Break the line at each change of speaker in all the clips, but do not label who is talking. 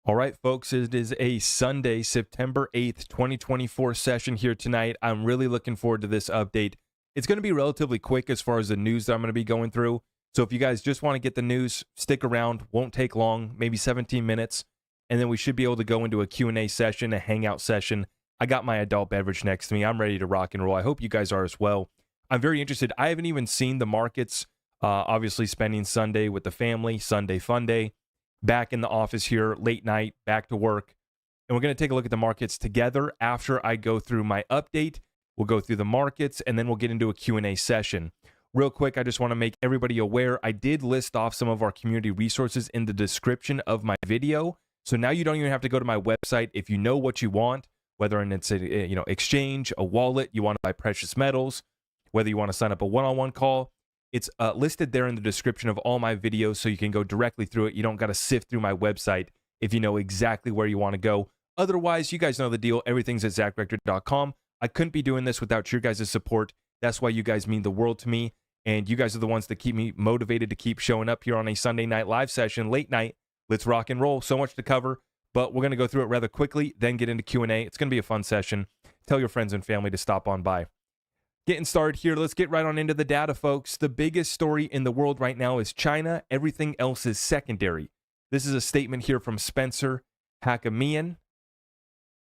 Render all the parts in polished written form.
All right, folks, it is a Sunday, September 8th, 2024 session here tonight. I'm really looking forward to this update. It's going to be relatively quick as far as the news that I'm going to be going through. So if you guys just want to get the news, stick around. Won't take long, maybe 17 minutes. And then we should be able to go into a Q&A session, a hangout session. I got my adult beverage next to me. I'm ready to rock and roll. I hope you guys are as well. I'm very interested. I haven't even seen the markets. Obviously, spending Sunday with the family, Sunday fun day. Back in the office here, late night, back to work. And we're going to take a look at the markets together after I go through my update. We'll go through the markets, and then we'll get into a Q&A session. Real quick, I just want to make everybody aware, I did list off some of our community resources in the description of my video. So now you don't even have to go to my website. If you know what you want, whether it's a exchange, a wallet, you want to buy precious metals, whether you want to sign up a one-on-one call, it's listed there in the description of all my videos, so you can go directly through it. You don't got to sift through my website if you know exactly where you want to go. Otherwise, you guys know the deal. Everything's at zachrector.com. I couldn't be doing this without your guys' support. That's why you guys mean the world to me, and you guys are the ones that keep me motivated to keep showing up here on a Sunday night live session, late night. Let's rock and roll. So much to cover, but we're going to go through it rather quickly, then get into Q&A. It's going to be a fun session. Tell your friends and family to stop on by. Getting started here, let's get right on into the data, folks. The biggest story in the world right now is China. Everything else is secondary. This is a statement here from Spencer Hakamian. It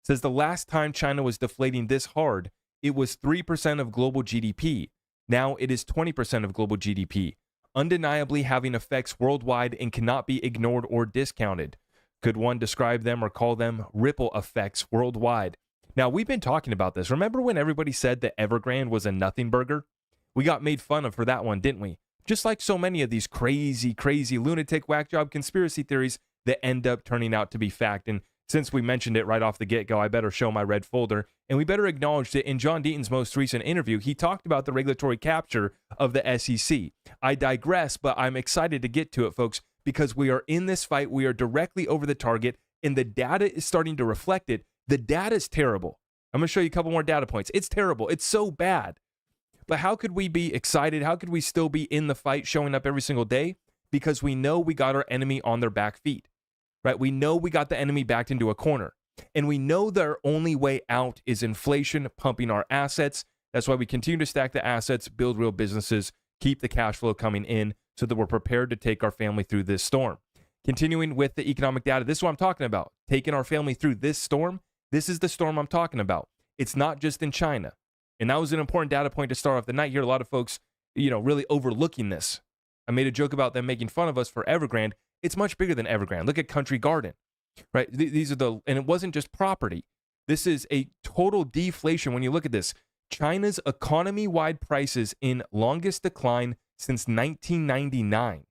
says the last time China was deflating this hard, it was 3% of global GDP. Now it is 20% of global GDP, undeniably having effects worldwide and cannot be ignored or discounted. Could one describe them or call them ripple effects worldwide? Now, we've been talking about this. Remember when everybody said that Evergrande was a nothing burger? We got made fun of for that one, didn't we? Just like so many of these crazy lunatic whack job conspiracy theories that end up turning out to be fact. And since we mentioned it right off the get-go, I better show my red folder. And we better acknowledge that in John Deaton's most recent interview, he talked about the regulatory capture of the SEC. I digress, but I'm excited to get to it, folks, because we are in this fight. We are directly over the target, and the data is starting to reflect it. The data is terrible. I'm going to show you a couple more data points. It's terrible. It's so bad. But how could we be excited? How could we still be in the fight, showing up every single day? Because we know we got our enemy on their back feet, right? We know we got the enemy backed into a corner. And we know their only way out is inflation pumping our assets. That's why we continue to stack the assets, build real businesses, keep the cash flow coming in so that we're prepared to take our family through this storm. Continuing with the economic data, this is what I'm talking about. Taking our family through this storm. This is the storm I'm talking about. It's not just in China. And that was an important data point to start off the night here. A lot of folks, really overlooking this. I made a joke about them making fun of us for Evergrande. It's much bigger than Evergrande. Look at Country Garden, right? These are and it wasn't just property. This is a total deflation when you look at this. China's economy-wide prices in longest decline since 1999.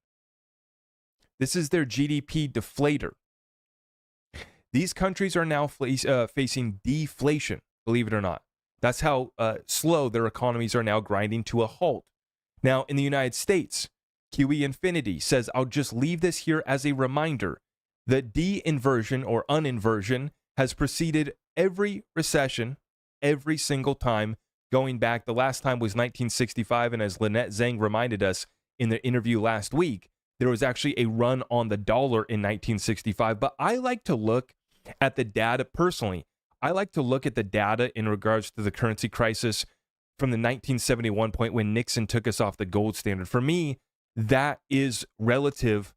This is their GDP deflator. These countries are now facing deflation, believe it or not. That's how slow their economies are now grinding to a halt. Now, in the United States, QE Infinity says, I'll just leave this here as a reminder that de-inversion or uninversion has preceded every recession, every single time, going back. The last time was 1965, and as Lynette Zhang reminded us in the interview last week, there was actually a run on the dollar in 1965. But I like to look at the data personally. I like to look at the data in regards to the currency crisis from the 1971 point when Nixon took us off the gold standard. For me, that is relative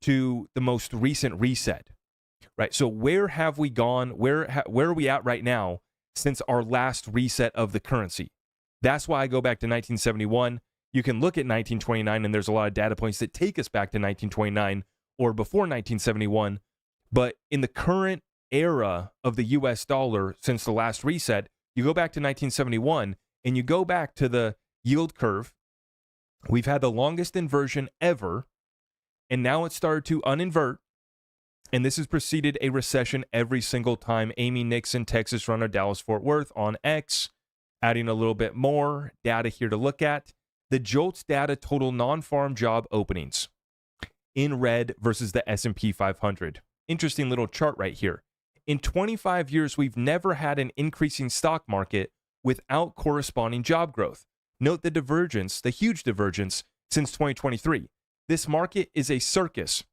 to the most recent reset, right? So where have we gone? Where are we at right now since our last reset of the currency? That's why I go back to 1971. You can look at 1929, and there's a lot of data points that take us back to 1929 or before 1971. But in the current era of the US dollar since the last reset, you go back to 1971 and you go back to the yield curve. We've had the longest inversion ever, and now it's started to uninvert. And this has preceded a recession every single time. Amy Nixon, Texas runner, Dallas Fort Worth on X, adding a little bit more data here to look at. The JOLTS data total non-farm job openings in red versus the S&P 500. Interesting little chart right here. In 25 years, we've never had an increasing stock market without corresponding job growth. Note the divergence, the huge divergence since 2023. This market is a circus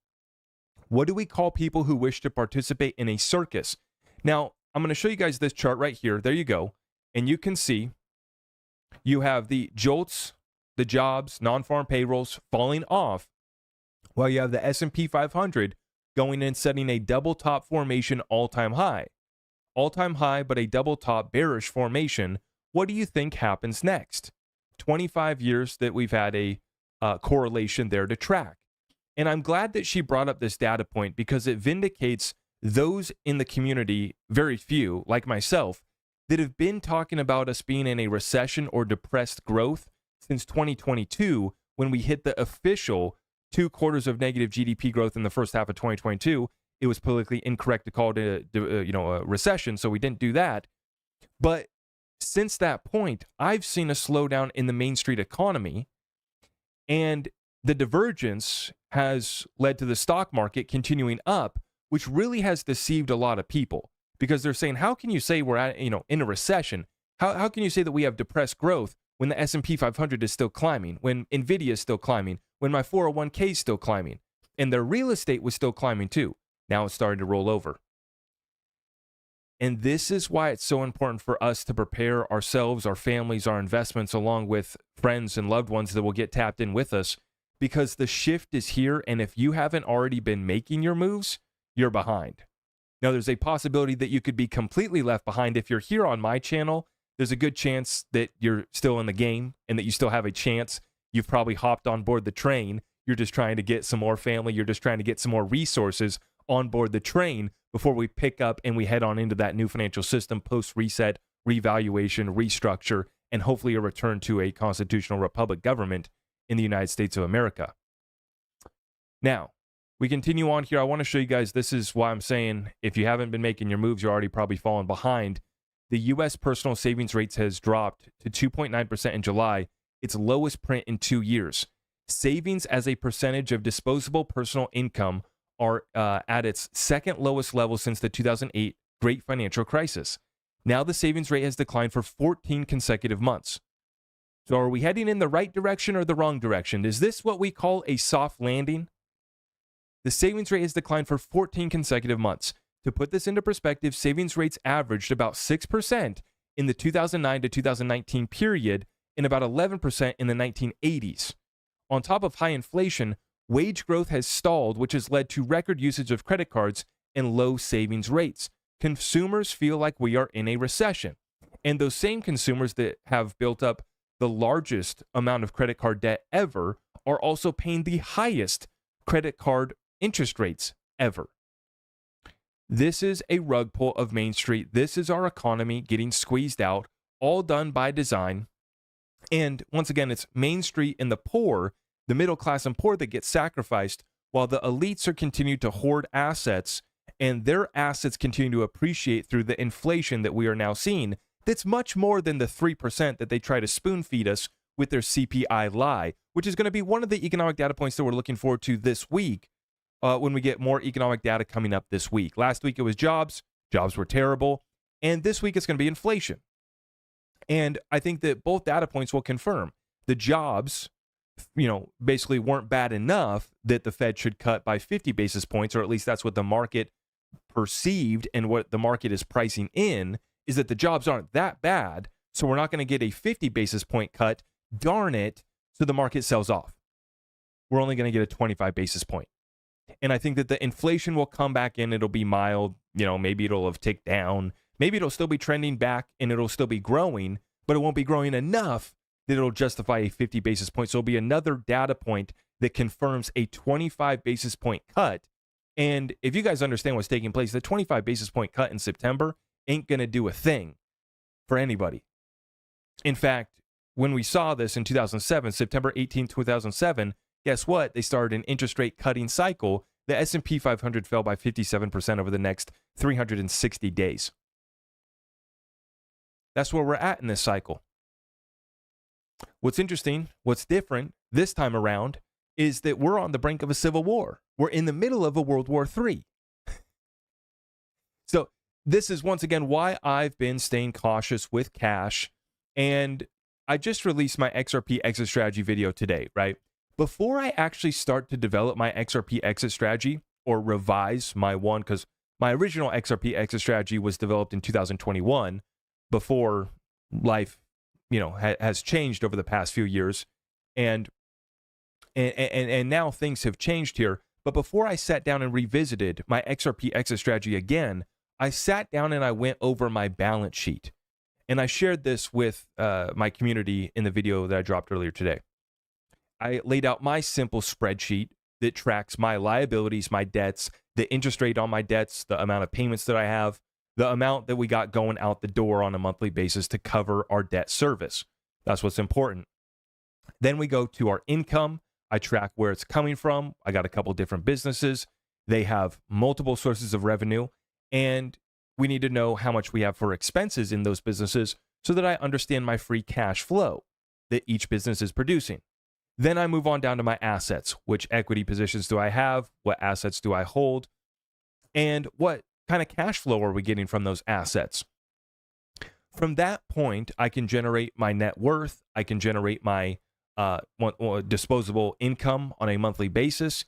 What do we call people who wish to participate in a circus? Now, I'm going to show you guys this chart right here. There you go. And you can see you have the JOLTS, the jobs, non-farm payrolls falling off, while you have the S&P 500 going in setting a double top formation all-time high. All-time high, but a double top bearish formation. What do you think happens next? 25 years that we've had a correlation there to track. And I'm glad that she brought up this data point because it vindicates those in the community, very few, like myself, that have been talking about us being in a recession or depressed growth since 2022, when we hit the official 2 quarters of negative GDP growth in the first half of 2022. It was politically incorrect to call it a recession, so we didn't do that. But since that point, I've seen a slowdown in the Main Street economy, and the divergence has led to the stock market continuing up, which really has deceived a lot of people, because they're saying, how can you say we're at, in a recession? How can you say that we have depressed growth when the S&P 500 is still climbing, when Nvidia is still climbing, when my 401k is still climbing, and their real estate was still climbing too? Now it's starting to roll over. And this is why it's so important for us to prepare ourselves, our families, our investments, along with friends and loved ones that will get tapped in with us, because the shift is here. And if you haven't already been making your moves, you're behind. Now, there's a possibility that you could be completely left behind. If you're here on my channel, there's a good chance that you're still in the game and that you still have a chance. You've probably hopped on board the train. You're just trying to get some more family. You're just trying to get some more resources on board the train before we pick up and we head on into that new financial system, post-reset, revaluation, restructure, and hopefully a return to a constitutional republic government in the United States of America. Now, we continue on here. I want to show you guys, this is why I'm saying if you haven't been making your moves, you're already probably falling behind. The U.S. personal savings rates has dropped to 2.9% in July, its lowest print in 2 years. Savings as a percentage of disposable personal income are at its second lowest level since the 2008 Great Financial Crisis. Now the savings rate has declined for 14 consecutive months. So are we heading in the right direction or the wrong direction? Is this what we call a soft landing? The savings rate has declined for 14 consecutive months. To put this into perspective, savings rates averaged about 6% in the 2009 to 2019 period and about 11% in the 1980s. On top of high inflation, wage growth has stalled, which has led to record usage of credit cards and low savings rates. Consumers feel like we are in a recession. And those same consumers that have built up the largest amount of credit card debt ever are also paying the highest credit card interest rates ever. This is a rug pull of Main Street. This is our economy getting squeezed out, all done by design. And once again, it's Main Street and the poor, the middle class and poor, that get sacrificed, while the elites are continuing to hoard assets, and their assets continue to appreciate through the inflation that we are now seeing. That's much more than the 3% that they try to spoon feed us with their CPI lie, which is going to be one of the economic data points that we're looking forward to this week when we get more economic data coming up this week. Last week it was jobs. Jobs were terrible. And this week it's going to be inflation. And I think that both data points will confirm the jobs, basically weren't bad enough that the Fed should cut by 50 basis points, or at least that's what the market perceived, and what the market is pricing in is that the jobs aren't that bad, so we're not going to get a 50 basis point cut, darn it, so the market sells off. We're only going to get a 25 basis point. And I think that the inflation will come back in, it'll be mild, maybe it'll have ticked down, maybe it'll still be trending back and it'll still be growing, but it won't be growing enough that it'll justify a 50 basis point. So it'll be another data point that confirms a 25 basis point cut. And if you guys understand what's taking place, the 25 basis point cut in September ain't going to do a thing for anybody. In fact, when we saw this in 2007, September 18, 2007, guess what? They started an interest rate cutting cycle. The S&P 500 fell by 57% over the next 360 days. That's where we're at in this cycle. What's interesting, what's different this time around is that we're on the brink of a civil war. We're in the middle of a World War III. So this is once again why I've been staying cautious with cash. And I just released my XRP exit strategy video today, right? Before I actually start to develop my XRP exit strategy, or revise my one, because my original XRP exit strategy was developed in 2021 before life, has changed over the past few years. And now things have changed here. But before I sat down and revisited my XRP exit strategy again, I sat down and I went over my balance sheet. And I shared this with my community in the video that I dropped earlier today. I laid out my simple spreadsheet that tracks my liabilities, my debts, the interest rate on my debts, the amount of payments that I have, the amount that we got going out the door on a monthly basis to cover our debt service. That's what's important. Then we go to our income. I track where it's coming from. I got a couple different businesses. They have multiple sources of revenue, and we need to know how much we have for expenses in those businesses so that I understand my free cash flow that each business is producing. Then I move on down to my assets. Which equity positions do I have? What assets do I hold? And what kind of cash flow are we getting from those assets? From that point, I can generate my net worth. I can generate my disposable income on a monthly basis.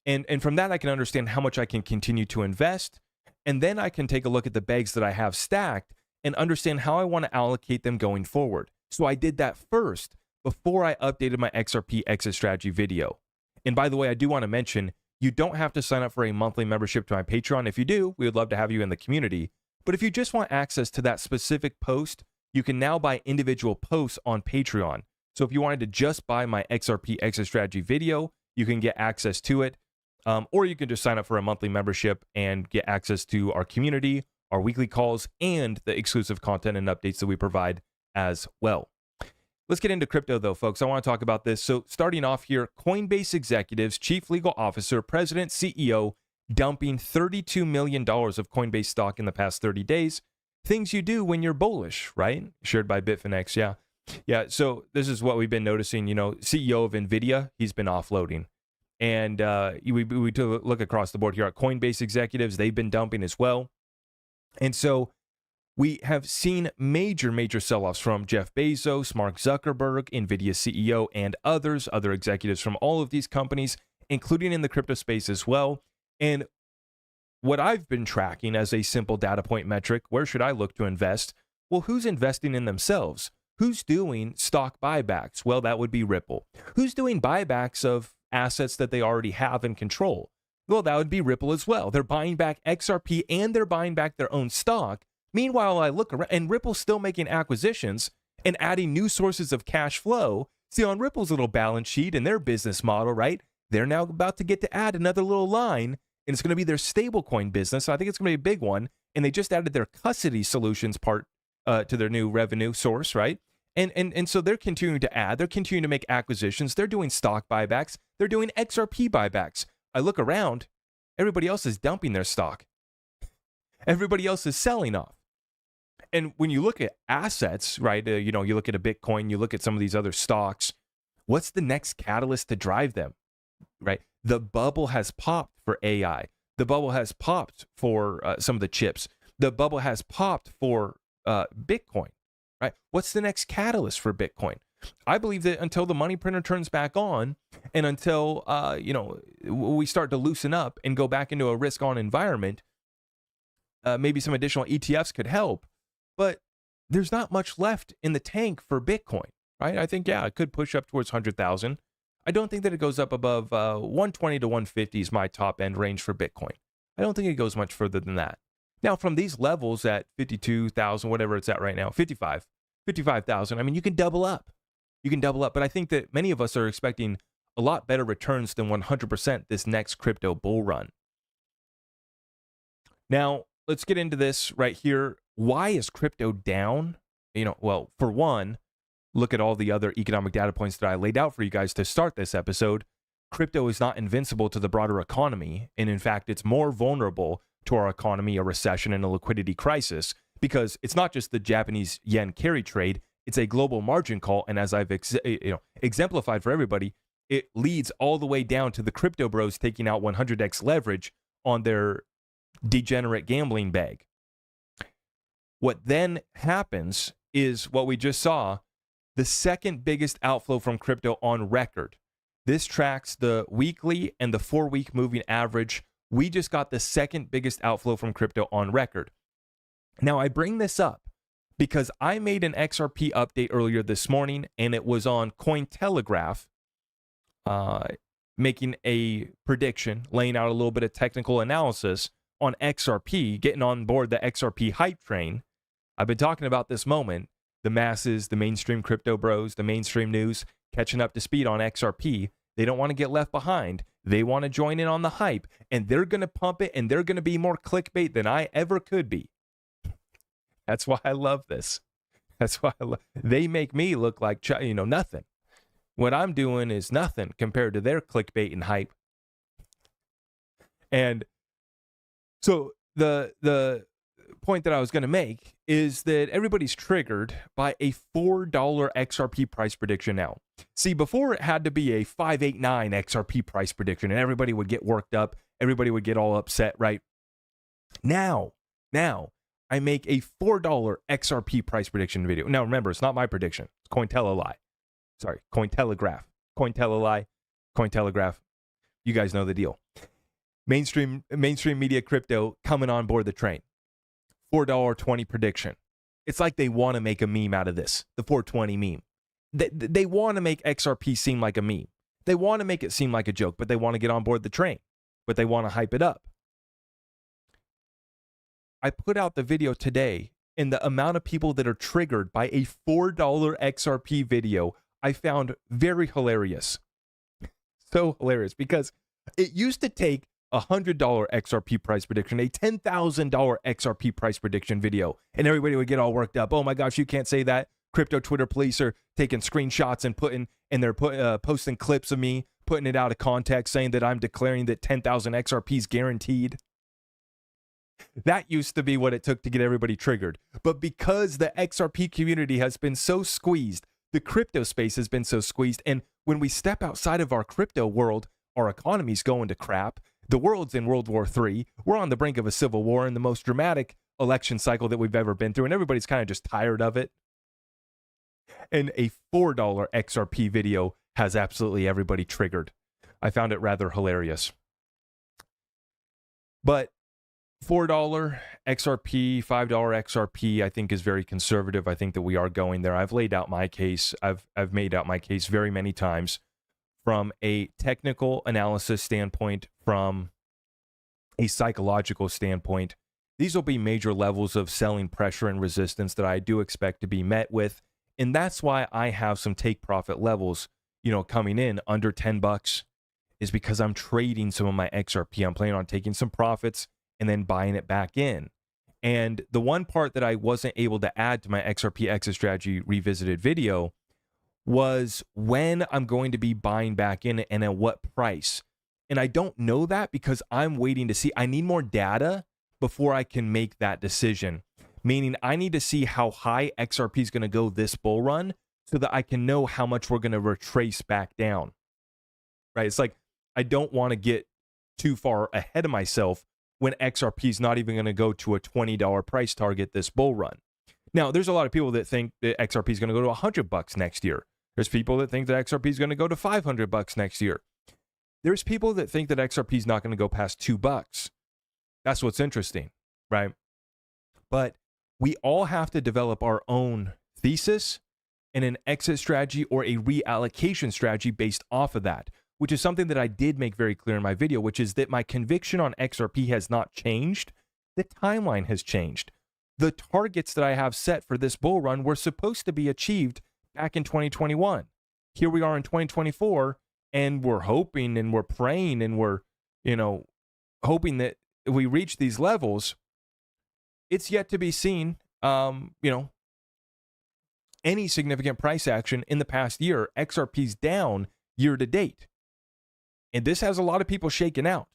And from that, I can understand how much I can continue to invest. And then I can take a look at the bags that I have stacked and understand how I want to allocate them going forward. So I did that first before I updated my XRP exit strategy video. And by the way, I do want to mention, you don't have to sign up for a monthly membership to my Patreon. If you do, we would love to have you in the community. But if you just want access to that specific post, you can now buy individual posts on Patreon. So if you wanted to just buy my XRP exit strategy video, you can get access to it. Or you can just sign up for a monthly membership and get access to our community, our weekly calls, and the exclusive content and updates that we provide as well. Let's get into crypto though, folks. I want to talk about this. So starting off here, Coinbase executives, chief legal officer, president, CEO, dumping $32 million of Coinbase stock in the past 30 days. Things you do when you're bullish, right? Shared by Bitfinex, yeah. Yeah, so this is what we've been noticing. CEO of NVIDIA, he's been offloading. And we took a look across the board here at Coinbase executives. They've been dumping as well. And so we have seen major sell-offs from Jeff Bezos, Mark Zuckerberg, NVIDIA CEO, and other executives from all of these companies, including in the crypto space as well. And what I've been tracking as a simple data point metric, where should I look to invest? Well, who's investing in themselves? Who's doing stock buybacks? Well, that would be Ripple. Who's doing buybacks of assets that they already have and control? Well, that would be Ripple as well. They're buying back XRP and they're buying back their own stock. Meanwhile, I look around and Ripple's still making acquisitions and adding new sources of cash flow. See, on Ripple's little balance sheet and their business model, right? They're now about to get to add another little line, and it's going to be their stablecoin business. I think it's going to be a big one. And they just added their custody solutions part to their new revenue source, right? And so they're continuing to add. They're continuing to make acquisitions. They're doing stock buybacks. They're doing XRP buybacks. I look around, everybody else is dumping their stock. Everybody else is selling off. And when you look at assets, right, you look at a Bitcoin, you look at some of these other stocks, what's the next catalyst to drive them, right? The bubble has popped for AI. The bubble has popped for some of the chips. The bubble has popped for Bitcoin, right? What's the next catalyst for Bitcoin? I believe that until the money printer turns back on and until, we start to loosen up and go back into a risk-on environment, maybe some additional ETFs could help. But there's not much left in the tank for Bitcoin, right? I think, it could push up towards 100,000. I don't think that it goes up above 120 to 150 is my top end range for Bitcoin. I don't think it goes much further than that. Now, from these levels at 52,000, whatever it's at right now, 55,000, I mean, you can double up. You can double up. But I think that many of us are expecting a lot better returns than 100% this next crypto bull run. Now, let's get into this right here. Why is crypto down? Well, for one, look at all the other economic data points that I laid out for you guys to start this episode. Crypto is not invincible to the broader economy. And in fact, it's more vulnerable to our economy, a recession, and a liquidity crisis, because it's not just the Japanese yen carry trade. It's a global margin call. And as I've exemplified for everybody, it leads all the way down to the crypto bros taking out 100x leverage on their degenerate gambling bag. What then happens is what we just saw, the second biggest outflow from crypto on record. This tracks the weekly and the 4-week moving average We just got the second biggest outflow from crypto on record. Now, I bring this up because I made an XRP update earlier this morning, and it was on Cointelegraph, making a prediction, laying out a little bit of technical analysis on XRP, getting on board the XRP hype train. I've been talking about this moment, the masses, the mainstream crypto bros, the mainstream news, catching up to speed on XRP. They don't want to get left behind. They want to join in on the hype, and they're going to pump it, and they're going to be more clickbait than I ever could be. That's why I love this. That's why they make me look like, nothing. What I'm doing is nothing compared to their clickbait and hype. And so the point that I was going to make is that everybody's triggered by a $4 XRP price prediction now. See, before it had to be a 589 XRP price prediction and everybody would get worked up. Everybody would get all upset, right? Now, I make a $4 XRP price prediction video. Now, remember, it's not my prediction. It's Cointelegraph. Cointelegraph. You guys know the deal. Mainstream media crypto coming on board the train. $4.20 prediction. It's like they want to make a meme out of this, the 420 meme. They want to make XRP seem like a meme. They want to make it seem like a joke, but they want to get on board the train. But they want to hype it up. I put out the video today, and the amount of people that are triggered by a $4 XRP video, I found very hilarious. So hilarious, because it used to take a $100 XRP price prediction, a $10,000 XRP price prediction video, and everybody would get all worked up. Oh my gosh, you can't say that. Crypto Twitter police are taking screenshots and they're posting clips of me, putting it out of context, saying that I'm declaring that 10,000 XRP is guaranteed. That used to be what it took to get everybody triggered. But because the XRP community has been so squeezed, the crypto space has been so squeezed, and when we step outside of our crypto world, our economy's going to crap. The world's in World War III. We're on the brink of a civil war in the most dramatic election cycle that we've ever been through, and everybody's kind of just tired of it. And a $4 XRP video has absolutely everybody triggered. I found it rather hilarious. But $4 XRP, $5 XRP, I think is very conservative. I think that we are going there. I've laid out my case. I've made out my case very many times from a technical analysis standpoint, from a psychological standpoint. These will be major levels of selling pressure and resistance that I do expect to be met with. And that's why I have some take profit levels, coming in under $10, is because I'm trading some of my XRP. I'm planning on taking some profits and then buying it back in. And the one part that I wasn't able to add to my XRP exit strategy revisited video was when I'm going to be buying back in and at what price. And I don't know that because I'm waiting to see. I need more data before I can make that decision. Meaning I need to see how high XRP is going to go this bull run so that I can know how much we're going to retrace back down. Right? It's like I don't want to get too far ahead of myself when XRP is not even going to go to a $20 price target this bull run. Now, there's a lot of people that think that XRP is going to go to $100 next year. There's people that think that XRP is going to go to $500 next year. There's people that think that XRP is not going to go past $2. That's what's interesting, right? But we all have to develop our own thesis and an exit strategy or a reallocation strategy based off of that, which is something that I did make very clear in my video, which is that my conviction on XRP has not changed. The timeline has changed. The targets that I have set for this bull run were supposed to be achieved back in 2021. Here we are in 2024, and we're hoping and we're praying and we're, hoping that we reach these levels. It's yet to be seen, any significant price action in the past year. XRP's down year to date. And this has a lot of people shaken out.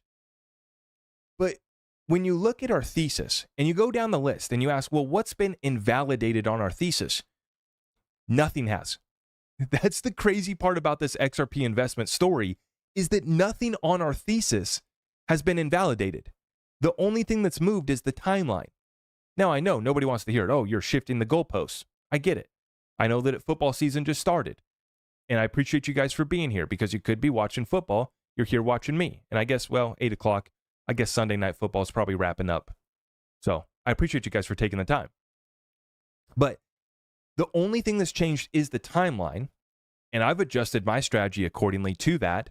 But when you look at our thesis and you go down the list and you ask, well, what's been invalidated on our thesis? Nothing has. That's the crazy part about this XRP investment story, is that nothing on our thesis has been invalidated. The only thing that's moved is the timeline. Now, I know nobody wants to hear it. Oh, you're shifting the goalposts. I get it. I know that football season just started. And I appreciate you guys for being here, because you could be watching football. You're here watching me. And I guess, 8 o'clock I guess Sunday Night Football is probably wrapping up. So I appreciate you guys for taking the time. But the only thing that's changed is the timeline, and I've adjusted my strategy accordingly to that.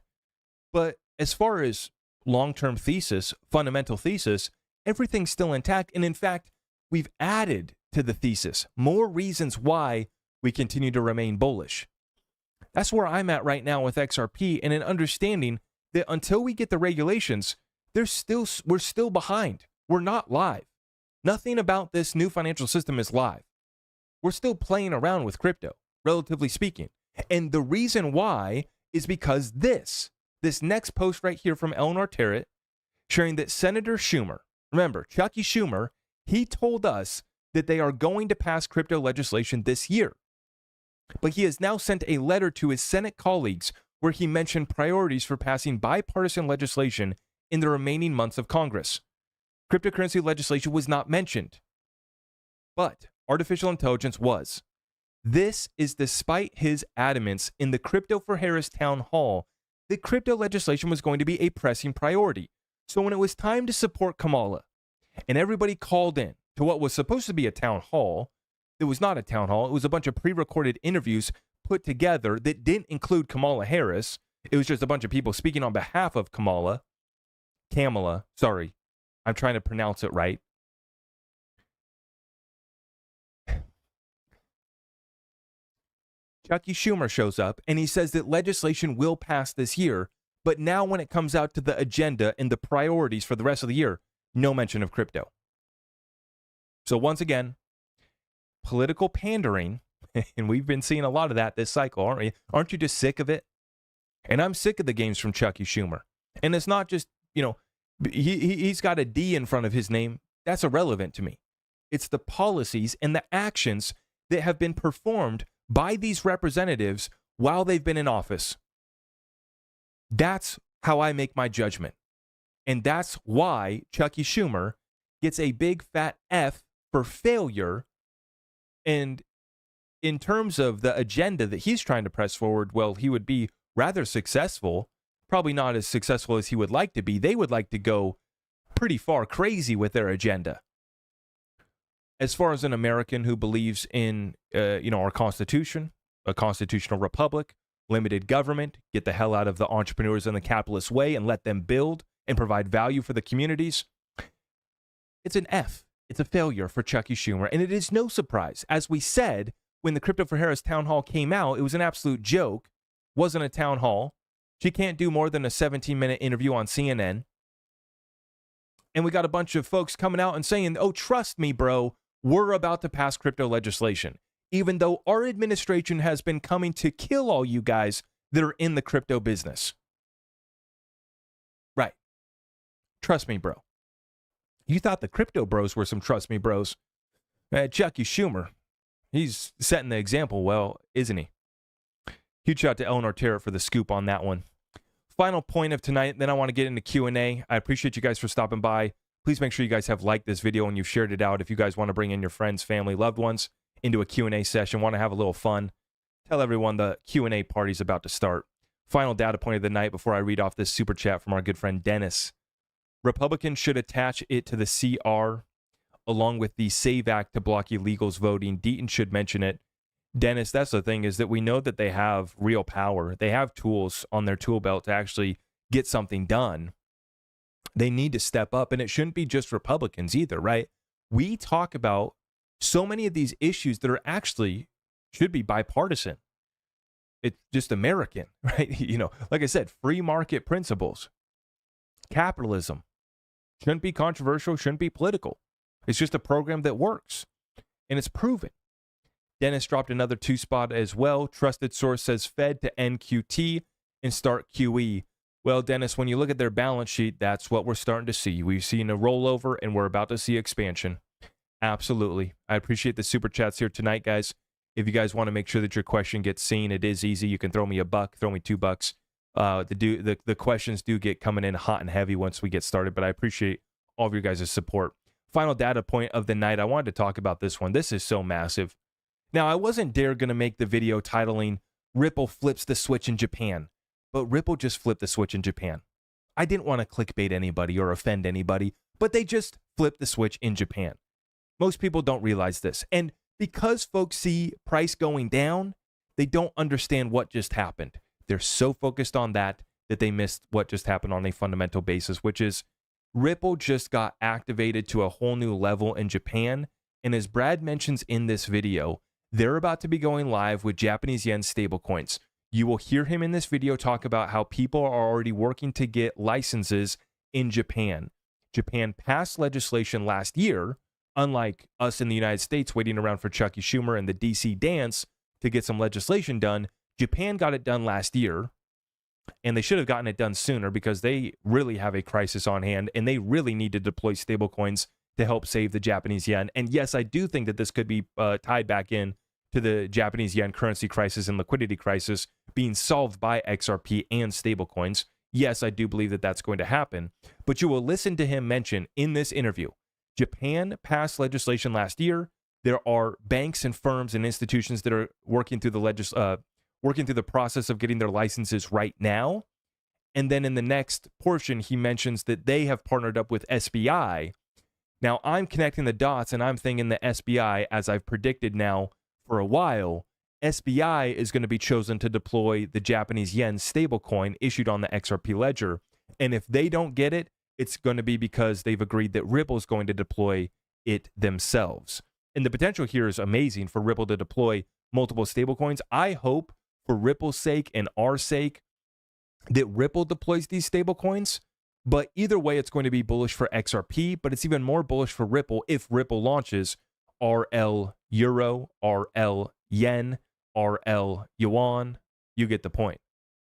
But as far as long-term thesis, fundamental thesis, everything's still intact. And in fact, we've added to the thesis more reasons why we continue to remain bullish. That's where I'm at right now with XRP, and an understanding that until we get the regulations, we're still behind. We're not live. Nothing about this new financial system is live. We're still playing around with crypto, relatively speaking. And the reason why is because this next post right here from Eleanor Terrett, sharing that Senator Schumer, remember, Chucky Schumer, he told us that they are going to pass crypto legislation this year. But he has now sent a letter to his Senate colleagues where he mentioned priorities for passing bipartisan legislation in the remaining months of Congress. Cryptocurrency legislation was not mentioned, but artificial intelligence was. This is despite his adamance in the Crypto for Harris town hall that crypto legislation was going to be a pressing priority. So when it was time to support Kamala, and everybody called in to what was supposed to be a town hall, it was not a town hall. It was a bunch of pre-recorded interviews put together that didn't include Kamala Harris. It was just a bunch of people speaking on behalf of Kamala, sorry. I'm trying to pronounce it right. Chucky Schumer shows up and he says that legislation will pass this year, but now when it comes out to the agenda and the priorities for the rest of the year, no mention of crypto. So once again, political pandering, and we've been seeing a lot of that this cycle, aren't we? Aren't you just sick of it? And I'm sick of the games from Chucky Schumer. And it's not just, he's got a D in front of his name. That's irrelevant to me. It's the policies and the actions that have been performed by these representatives while they've been in office. That's how I make my judgment. And that's why Chucky Schumer gets a big fat F for failure. And in terms of the agenda that he's trying to press forward, well, he would be rather successful, probably not as successful as he would like to be. They would like to go pretty far crazy with their agenda. As far as an American who believes in, our Constitution, a constitutional republic, limited government, get the hell out of the entrepreneurs in the capitalist way and let them build and provide value for the communities, it's an F. It's a failure for Chucky Schumer. And it is no surprise. As we said, when the Crypto for Harris town hall came out, it was an absolute joke. Wasn't a town hall. She can't do more than a 17-minute interview on CNN. And we got a bunch of folks coming out and saying, oh, trust me, bro, we're about to pass crypto legislation, even though our administration has been coming to kill all you guys that are in the crypto business. Right. Trust me, bro. You thought the crypto bros were some trust me bros. Chucky Schumer, he's setting the example well, isn't he? Huge shout out to Eleanor Terrett for the scoop on that one. Final point of tonight, then I want to get into Q&A. I appreciate you guys for stopping by. Please make sure you guys have liked this video and you've shared it out. If you guys want to bring in your friends, family, loved ones into a Q&A session, want to have a little fun, tell everyone the Q&A party's about to start. Final data point of the night before I read off this super chat from our good friend Dennis. Republicans should attach it to the CR along with the SAVE Act to block illegals voting. Deaton should mention it. Dennis, that's the thing, is that we know that they have real power. They have tools on their tool belt to actually get something done. They need to step up, and it shouldn't be just Republicans either, right? We talk about so many of these issues that are actually should be bipartisan. It's just American, right? Like I said, free market principles, capitalism. Shouldn't be controversial, shouldn't be political. It's just a program that works, and it's proven. Dennis dropped another 2 spot as well. Trusted source says Fed to NQT and start QE. Well, Dennis, when you look at their balance sheet, that's what we're starting to see. We've seen a rollover, and we're about to see expansion. Absolutely. I appreciate the super chats here tonight, guys. If you guys want to make sure that your question gets seen, it is easy. You can throw me $1, throw me $2. The questions do get coming in hot and heavy once we get started, but I appreciate all of your guys' support. Final data point of the night. I wanted to talk about this one. This is so massive. Now, I wasn't going to make the video titling Ripple flips the switch in Japan, but Ripple just flipped the switch in Japan. I didn't want to clickbait anybody or offend anybody, but they just flipped the switch in Japan. Most people don't realize this. And because folks see price going down, they don't understand what just happened. They're so focused on that they missed what just happened on a fundamental basis, which is Ripple just got activated to a whole new level in Japan. And as Brad mentions in this video, they're about to be going live with Japanese yen stablecoins. You will hear him in this video talk about how people are already working to get licenses in Japan. Japan passed legislation last year, unlike us in the United States waiting around for Chuck Schumer and the DC dance to get some legislation done. Japan got it done last year, and they should have gotten it done sooner because they really have a crisis on hand, and they really need to deploy stablecoins to help save the Japanese yen. And yes, I do think that this could be tied back in to the Japanese yen currency crisis and liquidity crisis being solved by XRP and stablecoins. Yes, I do believe that that's going to happen. But you will listen to him mention in this interview, Japan passed legislation last year. There are banks and firms and institutions that are working through the process of getting their licenses right now. And then in the next portion, he mentions that they have partnered up with SBI. Now, I'm connecting the dots, and I'm thinking the SBI, as I've predicted now for a while, SBI is going to be chosen to deploy the Japanese yen stablecoin issued on the XRP ledger. And if they don't get it, it's going to be because they've agreed that Ripple is going to deploy it themselves. And the potential here is amazing for Ripple to deploy multiple stablecoins. I hope, for Ripple's sake and our sake, that Ripple deploys these stablecoins. But either way, it's going to be bullish for XRP, but it's even more bullish for Ripple if Ripple launches RL Euro, RL Yen, RL Yuan. You get the point.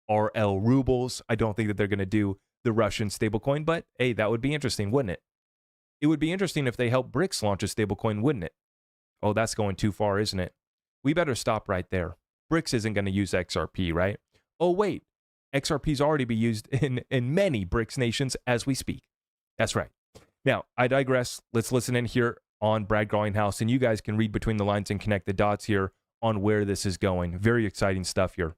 RL Rubles. I don't think that they're going to do the Russian stablecoin, but hey, that would be interesting, wouldn't it? It would be interesting if they help BRICS launch a stablecoin, wouldn't it? Oh, that's going too far, isn't it? We better stop right there. BRICS isn't going to use XRP, right? Oh, wait. XRP's already be used in many BRICS nations as we speak. That's right. Now, I digress. Let's listen in here on Brad Garlinghouse, and you guys can read between the lines and connect the dots here on where this is going. Very exciting stuff here.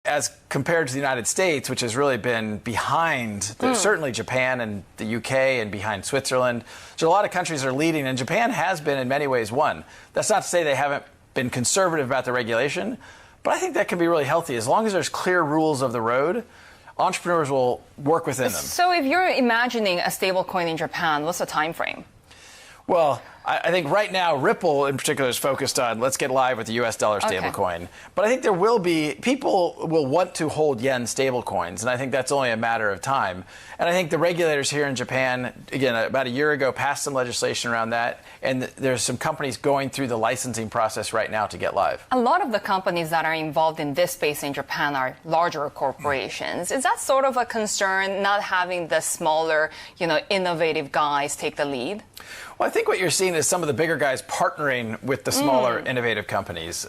As compared to the United States, which has really been behind, certainly Japan and the UK and behind Switzerland. So a lot of countries are leading, and Japan has been in many ways one. That's not to say they haven't been conservative about the regulation, but I think that can be really healthy. As long as there's clear rules of the road, entrepreneurs will work within them.
So if you're imagining a stablecoin in Japan, what's the time frame?
Well, I think right now Ripple in particular is focused on let's get live with the US dollar stablecoin. Okay. But I think there will be, people will want to hold yen stablecoins, and I think that's only a matter of time. And I think the regulators here in Japan, again, about a year ago, passed some legislation around that, and there's some companies going through the licensing process right now to get live.
A lot of the companies that are involved in this space in Japan are larger corporations. Is that sort of a concern, not having the smaller, innovative guys take the lead?
Well, I think what you're seeing is some of the bigger guys partnering with the smaller innovative companies.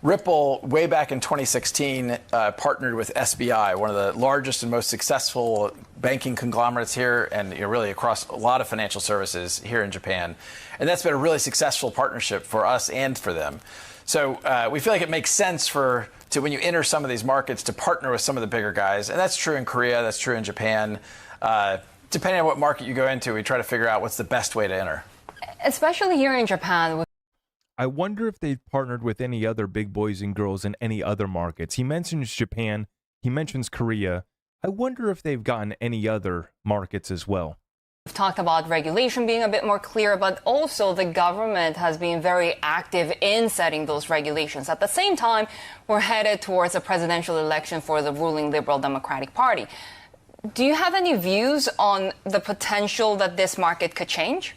Ripple, way back in 2016, partnered with SBI, one of the largest and most successful banking conglomerates here, and really across a lot of financial services here in Japan. And that's been a really successful partnership for us and for them. So we feel like it makes sense to when you enter some of these markets to partner with some of the bigger guys. And that's true in Korea, that's true in Japan. Depending on what market you go into, we try to figure out what's the best way to enter.
Especially here in Japan.
I wonder if they've partnered with any other big boys and girls in any other markets. He mentions Japan. He mentions Korea. I wonder if they've gotten any other markets as well.
We've talked about regulation being a bit more clear, but also the government has been very active in setting those regulations. At the same time, we're headed towards a presidential election for the ruling Liberal Democratic Party. Do you have any views on the potential that this market could change?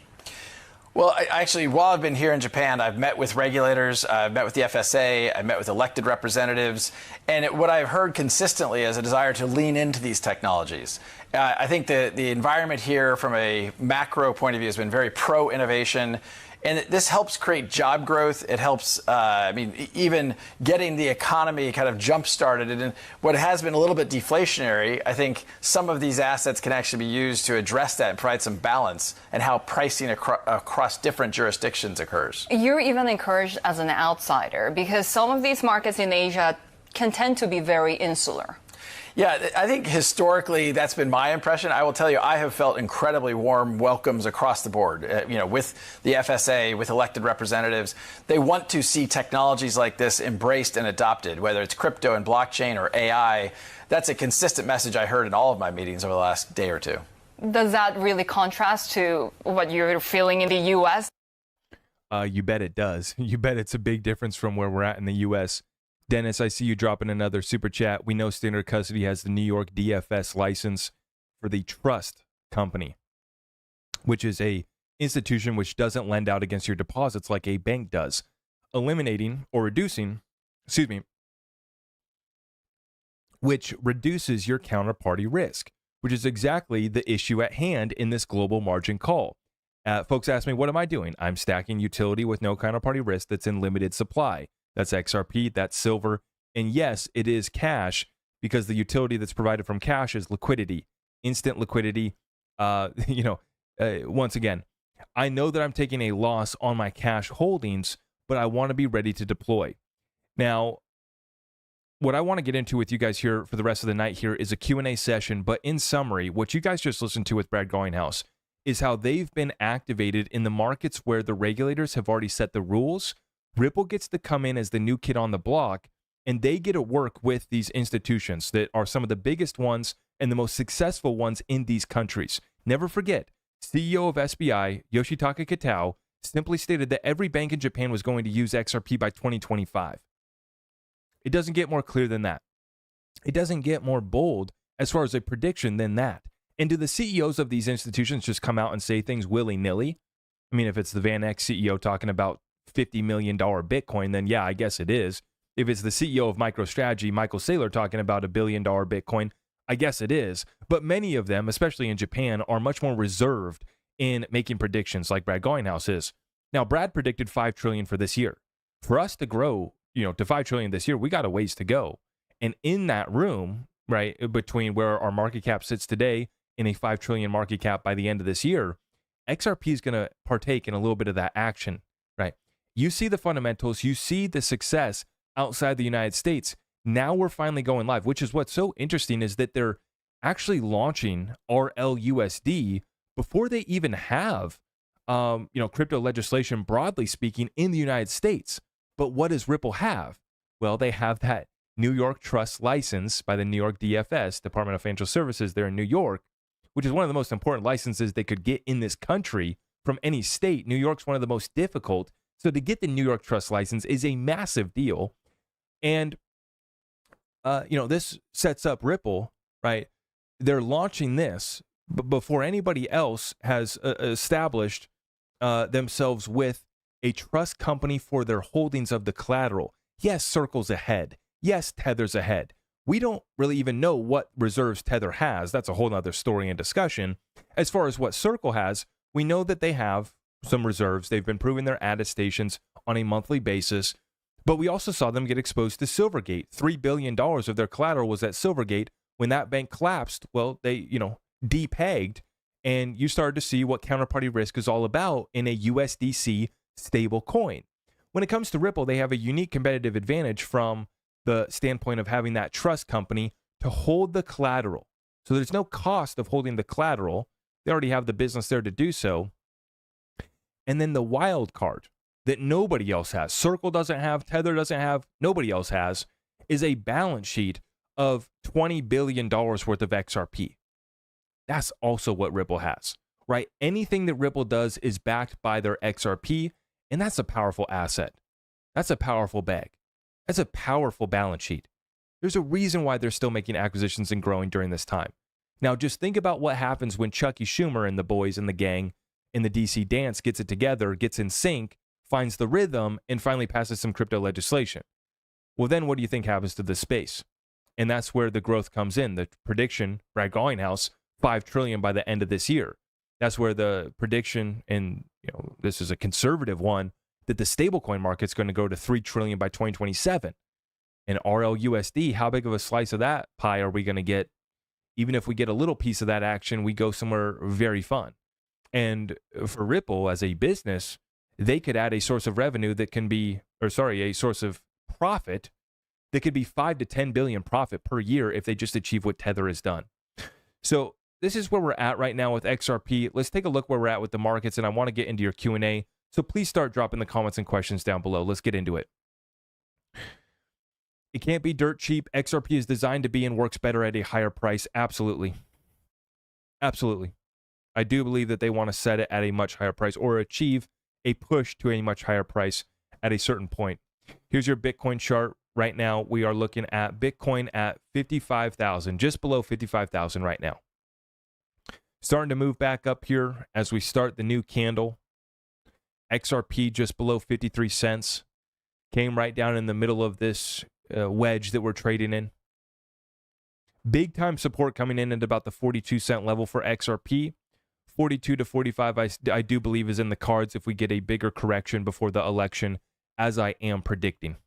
Well, actually, while I've been here in Japan, I've met with regulators, I've met with the FSA, I've met with elected representatives, and what I've heard consistently is a desire to lean into these technologies. I think the environment here from a macro point of view has been very pro-innovation. And this helps create job growth. It helps, even getting the economy kind of jump-started. And what has been a little bit deflationary, I think some of these assets can actually be used to address that and provide some balance in how pricing across different jurisdictions occurs.
You're even encouraged as an outsider because some of these markets in Asia can tend to be very insular.
Yeah, I think historically that's been my impression. I will tell you, I have felt incredibly warm welcomes across the board. With the FSA, with elected representatives, they want to see technologies like this embraced and adopted, whether it's crypto and blockchain or AI. That's a consistent message I heard in all of my meetings over the last day or two.
Does that really contrast to what you're feeling in the U.S.?
You bet it does. You bet it's a big difference from where we're at in the U.S. Dennis, I see you dropping another super chat. We know Standard Custody has the New York DFS license for the trust company, which is a institution which doesn't lend out against your deposits like a bank does, eliminating or reducing, which reduces your counterparty risk, which is exactly the issue at hand in this global margin call. Folks ask me, what am I doing? I'm stacking utility with no counterparty risk that's in limited supply. That's XRP, that's silver. And yes, it is cash because the utility that's provided from cash is liquidity, instant liquidity. Once again, I know that I'm taking a loss on my cash holdings, but I want to be ready to deploy. Now, what I want to get into with you guys here for the rest of the night here is a Q&A session. But in summary, what you guys just listened to with Brad Garlinghouse is how they've been activated in the markets where the regulators have already set the rules. Ripple gets to come in as the new kid on the block, and they get to work with these institutions that are some of the biggest ones and the most successful ones in these countries. Never forget, CEO of SBI, Yoshitaka Kitao, simply stated that every bank in Japan was going to use XRP by 2025. It doesn't get more clear than that. It doesn't get more bold as far as a prediction than that. And do the CEOs of these institutions just come out and say things willy-nilly? I mean, if it's the Van Eck CEO talking about $50 million Bitcoin, then yeah, I guess it is. If it's the CEO of MicroStrategy, Michael Saylor, talking about $1 billion Bitcoin, I guess it is. But many of them, especially in Japan, are much more reserved in making predictions like Brad Garlinghouse is. Now, Brad predicted $5 trillion for this year. For us to grow, to $5 trillion this year, we got a ways to go. And in that room, right, between where our market cap sits today in a $5 trillion market cap by the end of this year, XRP is going to partake in a little bit of that action, right? You see the fundamentals, you see the success outside the United States. Now we're finally going live, which is what's so interesting is that they're actually launching RLUSD before they even have, crypto legislation, broadly speaking, in the United States. But what does Ripple have? Well, they have that New York Trust license by the New York DFS, Department of Financial Services there in New York, which is one of the most important licenses they could get in this country from any state. New York's one of the most difficult. So to get the New York Trust license is a massive deal. And, this sets up Ripple, right? They're launching this before anybody else has established themselves with a trust company for their holdings of the collateral. Yes, Circle's ahead. Yes, Tether's ahead. We don't really even know what reserves Tether has. That's a whole other story and discussion. As far as what Circle has, we know that they have some reserves. They've been proving their attestations on a monthly basis. But we also saw them get exposed to Silvergate. $3 billion of their collateral was at Silvergate. When that bank collapsed, well, they, depegged. And you started to see what counterparty risk is all about in a USDC stable coin. When it comes to Ripple, they have a unique competitive advantage from the standpoint of having that trust company to hold the collateral. So there's no cost of holding the collateral. They already have the business there to do so. And then the wild card that nobody else has, Circle doesn't have, Tether doesn't have, nobody else has, is a balance sheet of $20 billion worth of XRP. That's also what Ripple has, right? Anything that Ripple does is backed by their XRP, and that's a powerful asset. That's a powerful bag. That's a powerful balance sheet. There's a reason why they're still making acquisitions and growing during this time. Now, just think about what happens when Chucky Schumer and the boys and the gang in the DC dance gets it together, gets in sync, finds the rhythm, and finally passes some crypto legislation. Well, then what do you think happens to this space? And that's where the growth comes in. The prediction, Brad Garlinghouse, $5 trillion by the end of this year. That's where the prediction, and this is a conservative one, that the stablecoin market's going to go to $3 trillion by 2027. And RLUSD, how big of a slice of that pie are we going to get? Even if we get a little piece of that action, we go somewhere very fun. And for Ripple as a business, they could add a source of revenue that can be, a source of profit that could be 5 to 10 billion profit per year if they just achieve what Tether has done. So this is where we're at right now with XRP. Let's take a look where we're at with the markets, and I want to get into your Q&A. So please start dropping the comments and questions down below. Let's get into it. It can't be dirt cheap. XRP is designed to be and works better at a higher price. Absolutely. Absolutely. I do believe that they want to set it at a much higher price or achieve a push to a much higher price at a certain point. Here's your Bitcoin chart. Right now, we are looking at Bitcoin at 55,000, just below 55,000 right now. Starting to move back up here as we start the new candle. XRP just below 53 cents. Came right down in the middle of this wedge that we're trading in. Big time support coming in at about the 42 cent level for XRP. 42 to 45, I do believe, is in the cards if we get a bigger correction before the election, as I am predicting.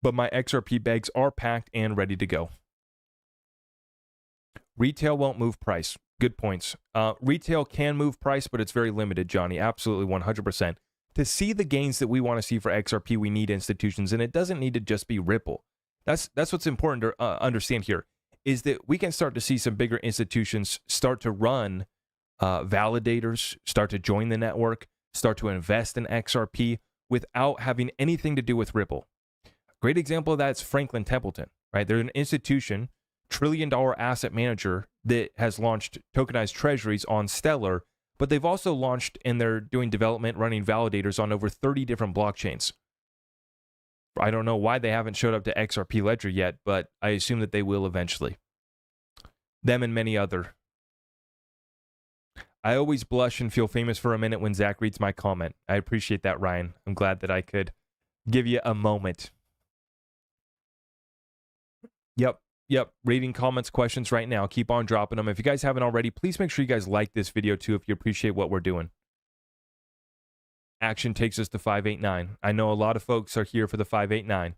But my XRP bags are packed and ready to go. Retail won't move price. Good points. Retail can move price, but it's very limited, Johnny. Absolutely, 100%. To see the gains that we want to see for XRP, we need institutions, and it doesn't need to just be Ripple. That's what's important to understand here, is that we can start to see some bigger institutions start to run validators, start to join the network, start to invest in XRP without having anything to do with Ripple. Great example of that is Franklin Templeton, right? They're an institution, trillion-dollar asset manager that has launched tokenized treasuries on Stellar, but they've also launched and they're doing development, running validators on over 30 different blockchains. I don't know why they haven't showed up to XRP Ledger yet, but I assume that they will eventually. Them and many other. I always blush and feel famous for a minute when Zach reads my comment. I appreciate that, Ryan. I'm glad that I could give you a moment. Yep. Reading comments, questions right now. Keep on dropping them. If you guys haven't already, please make sure you guys like this video too if you appreciate what we're doing. Action takes us to 589. I know a lot of folks are here for the 589.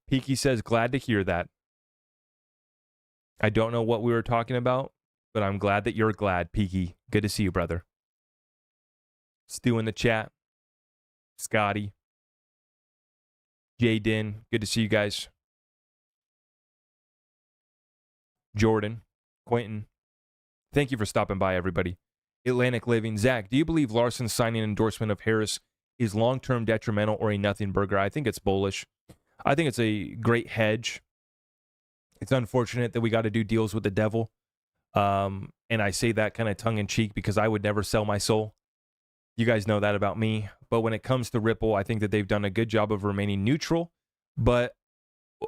Peaky says, glad to hear that. I don't know what we were talking about, but I'm glad that you're glad, Peaky. Good to see you, brother. Stu in the chat. Scotty. Jaden, good to see you guys. Jordan, Quentin, thank you for stopping by, everybody. Atlantic Living, Zach, do you believe Larson's signing endorsement of Harris is long-term detrimental or a nothing burger? I think it's bullish. I think it's a great hedge. It's unfortunate that we got to do deals with the devil. And I say that kind of tongue-in-cheek because I would never sell my soul. You guys know that about me. But when it comes to Ripple, I think that they've done a good job of remaining neutral. But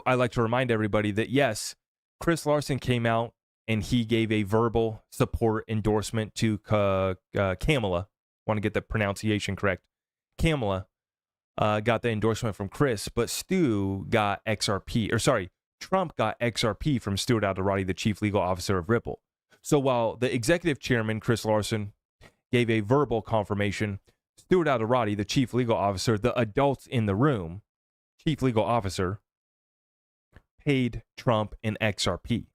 I like to remind everybody that, yes, Chris Larson came out and he gave a verbal support endorsement to Kamala. Want to get the pronunciation correct. Kamala got the endorsement from Chris, but Stu got XRP. Or sorry, Trump got XRP from Stuart Alderati, the chief legal officer of Ripple. So while the executive chairman, Chris Larson, gave a verbal confirmation, Stuart Alderati, the chief legal officer, the adults in the room, chief legal officer, paid Trump in XRP.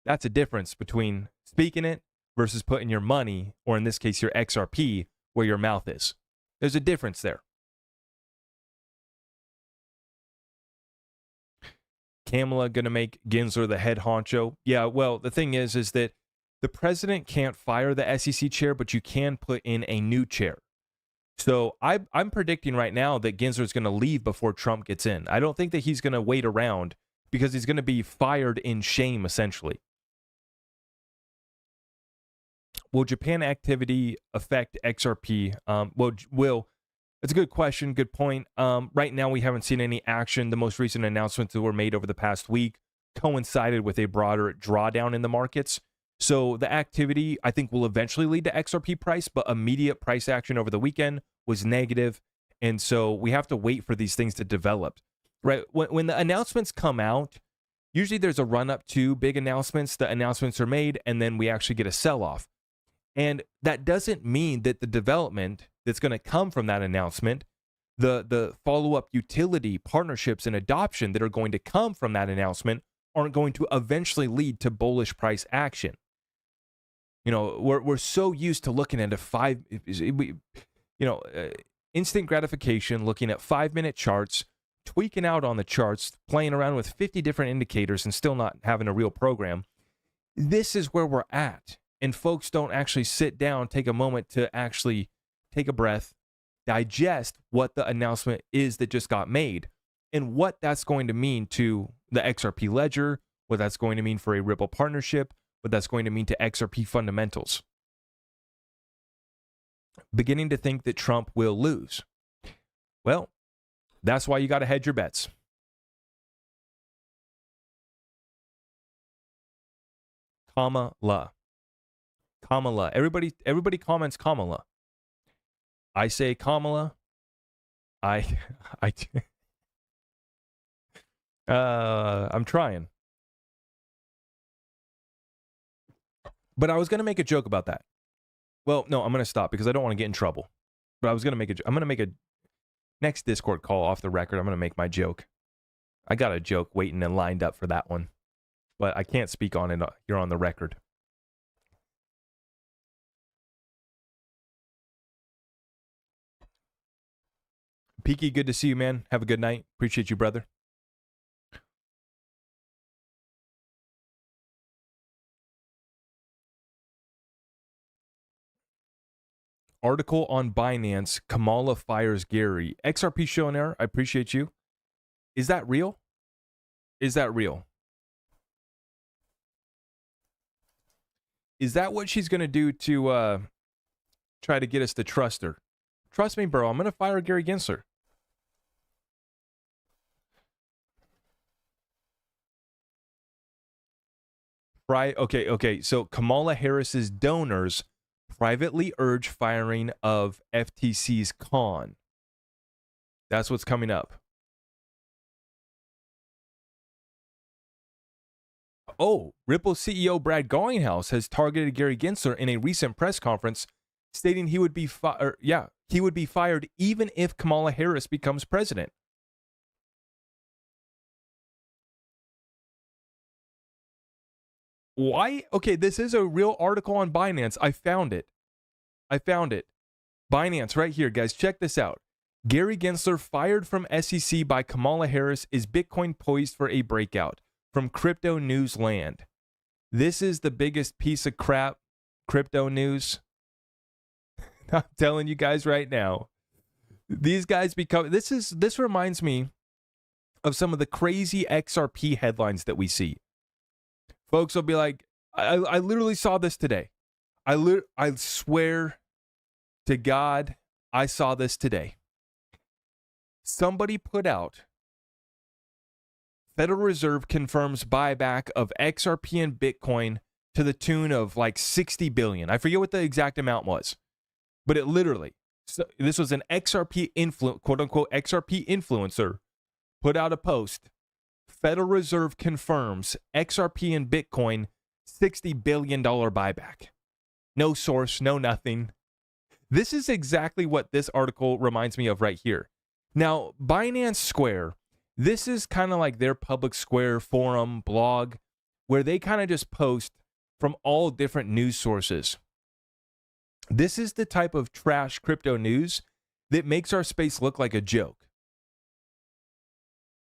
That's a difference between speaking it versus putting your money, or in this case, your XRP, where your mouth is. There's a difference there. Kamala going to make Gensler the head honcho? Yeah, well, the thing is that the president can't fire the SEC chair, but you can put in a new chair. So I'm predicting right now that Gensler is going to leave before Trump gets in. I don't think that he's going to wait around because he's going to be fired in shame, essentially. Will Japan activity affect XRP? It's a good question, good point. Right now, we haven't seen any action. The most recent announcements that were made over the past week coincided with a broader drawdown in the markets. So the activity, I think, will eventually lead to XRP price, but immediate price action over the weekend was negative. And so we have to wait for these things to develop. Right? When the announcements come out, usually there's a run-up to big announcements. The announcements are made, and then we actually get a sell-off. And that doesn't mean that the development that's going to come from that announcement, the follow-up utility, partnerships, and adoption that are going to come from that announcement aren't going to eventually lead to bullish price action. You know, we're so used to looking at instant gratification, looking at 5-minute charts, tweaking out on the charts, playing around with 50 different indicators and still not having a real program. This is where we're at. And folks don't actually sit down, take a moment to actually take a breath, digest what the announcement is that just got made and what that's going to mean to the XRP ledger, what that's going to mean for a Ripple partnership, what that's going to mean to XRP fundamentals. Beginning to think that Trump will lose. Well, that's why you got to hedge your bets. Kamala. Everybody comments Kamala. I say Kamala. I'm trying. But I was going to make a joke about that. Well, no, I'm going to stop because I don't want to get in trouble. But I'm going to make a next Discord call off the record. I'm going to make my joke. I got a joke waiting and lined up for that one. But I can't speak on it here on the record. Peaky, good to see you, man. Have a good night. Appreciate you, brother. Article on Binance, Kamala fires Gary. XRP show and error, I appreciate you. Is that real? Is that real? Is that what she's going to do to try to get us to trust her? Trust me, bro, I'm going to fire Gary Gensler. Right? Okay. So Kamala Harris's donors privately urge firing of FTC's Khan. That's what's coming up. Oh, Ripple CEO Brad Garlinghouse has targeted Gary Gensler in a recent press conference, stating he would be fired even if Kamala Harris becomes president. Why? Okay, this is a real article on Binance. I found it. Binance right here, guys. Check this out. Gary Gensler fired from SEC by Kamala Harris. Is Bitcoin poised for a breakout? From Crypto News Land. This is the biggest piece of crap crypto news. I'm telling you guys right now. These guys become... This reminds me of some of the crazy XRP headlines that we see. Folks will be like, I literally saw this today. I swear to God, I saw this today. Somebody put out, Federal Reserve confirms buyback of XRP and Bitcoin to the tune of like 60 billion. I forget what the exact amount was, but it literally, so this was an XRP quote unquote XRP influencer put out a post. Federal Reserve confirms XRP and Bitcoin $60 billion buyback. No source, no nothing. This is exactly what this article reminds me of right here. Now, Binance Square, this is kind of like their public square forum blog where they kind of just post from all different news sources. This is the type of trash crypto news that makes our space look like a joke.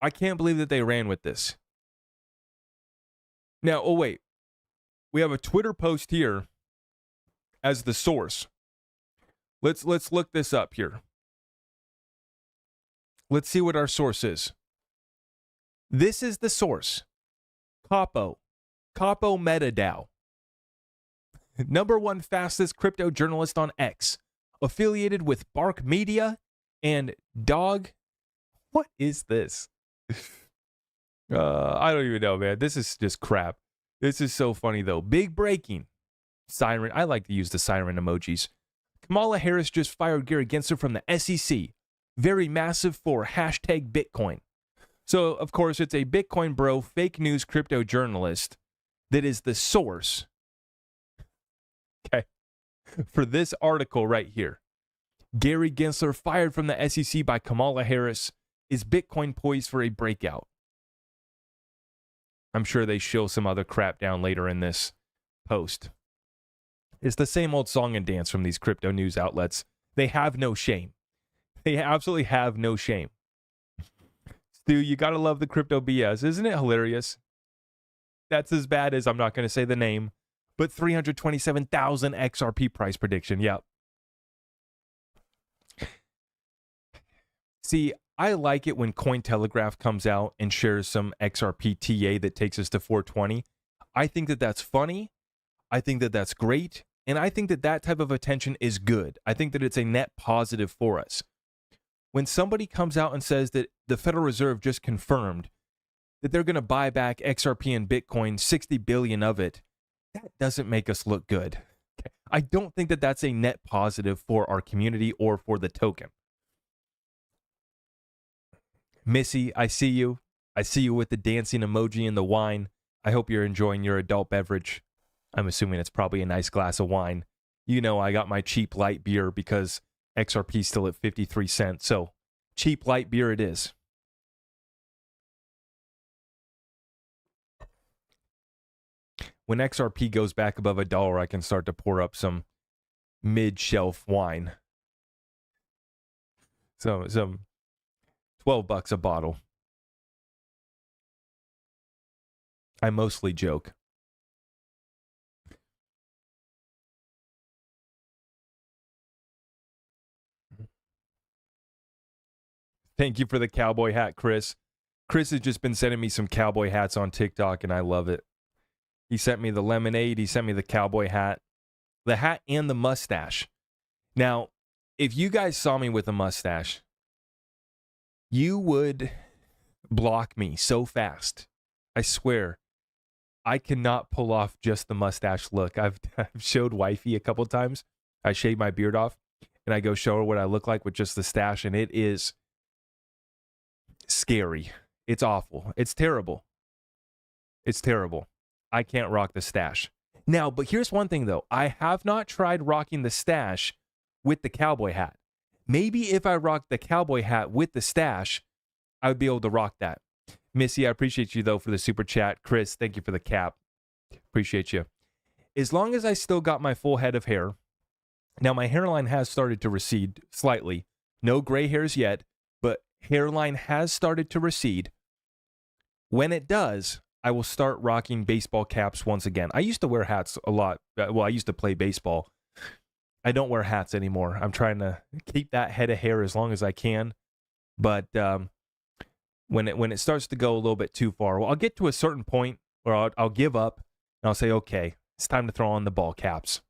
I can't believe that they ran with this. Now, oh wait. We have a Twitter post here as the source. Let's look this up here. Let's see what our source is. This is the source. Capo MetaDAO. #1 fastest crypto journalist on X. Affiliated with Bark Media and Dog. What is this? I don't even know, man. This is just crap. This is so funny, though. Big breaking. Siren. I like to use the siren emojis. Kamala Harris just fired Gary Gensler from the SEC. Very massive for #Bitcoin. So, of course, it's a Bitcoin bro, fake news crypto journalist that is the source, okay, for this article right here. Gary Gensler fired from the SEC by Kamala Harris. Is Bitcoin poised for a breakout? I'm sure they show some other crap down later in this post. It's the same old song and dance from these crypto news outlets. They have no shame. They absolutely have no shame. Stu, you got to love the crypto BS. Isn't it hilarious? That's as bad as, I'm not going to say the name, but 327,000 XRP price prediction. Yep. See, I like it when Cointelegraph comes out and shares some XRP TA that takes us to 420. I think that that's funny. I think that that's great. And I think that that type of attention is good. I think that it's a net positive for us. When somebody comes out and says that the Federal Reserve just confirmed that they're going to buy back XRP and Bitcoin, 60 billion of it, that doesn't make us look good. Okay. I don't think that that's a net positive for our community or for the token. Missy, I see you. I see you with the dancing emoji and the wine. I hope you're enjoying your adult beverage. I'm assuming it's probably a nice glass of wine. You know, I got my cheap light beer because XRP's still at 53 cents. So cheap light beer it is. When XRP goes back above $1, I can start to pour up some mid-shelf wine. So some $12 a bottle. I mostly joke. Thank you for the cowboy hat, Chris. Chris has just been sending me some cowboy hats on TikTok, and I love it. He sent me the lemonade. He sent me the cowboy hat. The hat and the mustache. Now, if you guys saw me with a mustache, you would block me so fast. I swear. I cannot pull off just the mustache look. I've showed wifey a couple times. I shave my beard off, and I go show her what I look like with just the stash, and it is scary. It's awful. It's terrible. It's terrible. I can't rock the stash. Now, but here's one thing, though. I have not tried rocking the stash with the cowboy hat. Maybe if I rocked the cowboy hat with the stash, I would be able to rock that. Missy, I appreciate you, though, for the super chat. Chris, thank you for the cap. Appreciate you. As long as I still got my full head of hair, now my hairline has started to recede slightly. No gray hairs yet, but hairline has started to recede. When it does, I will start rocking baseball caps once again. I used to wear hats a lot. Well, I used to play baseball. I don't wear hats anymore. I'm trying to keep that head of hair as long as I can. But when it starts to go a little bit too far, well, I'll get to a certain point where I'll give up and I'll say, okay, it's time to throw on the ball caps.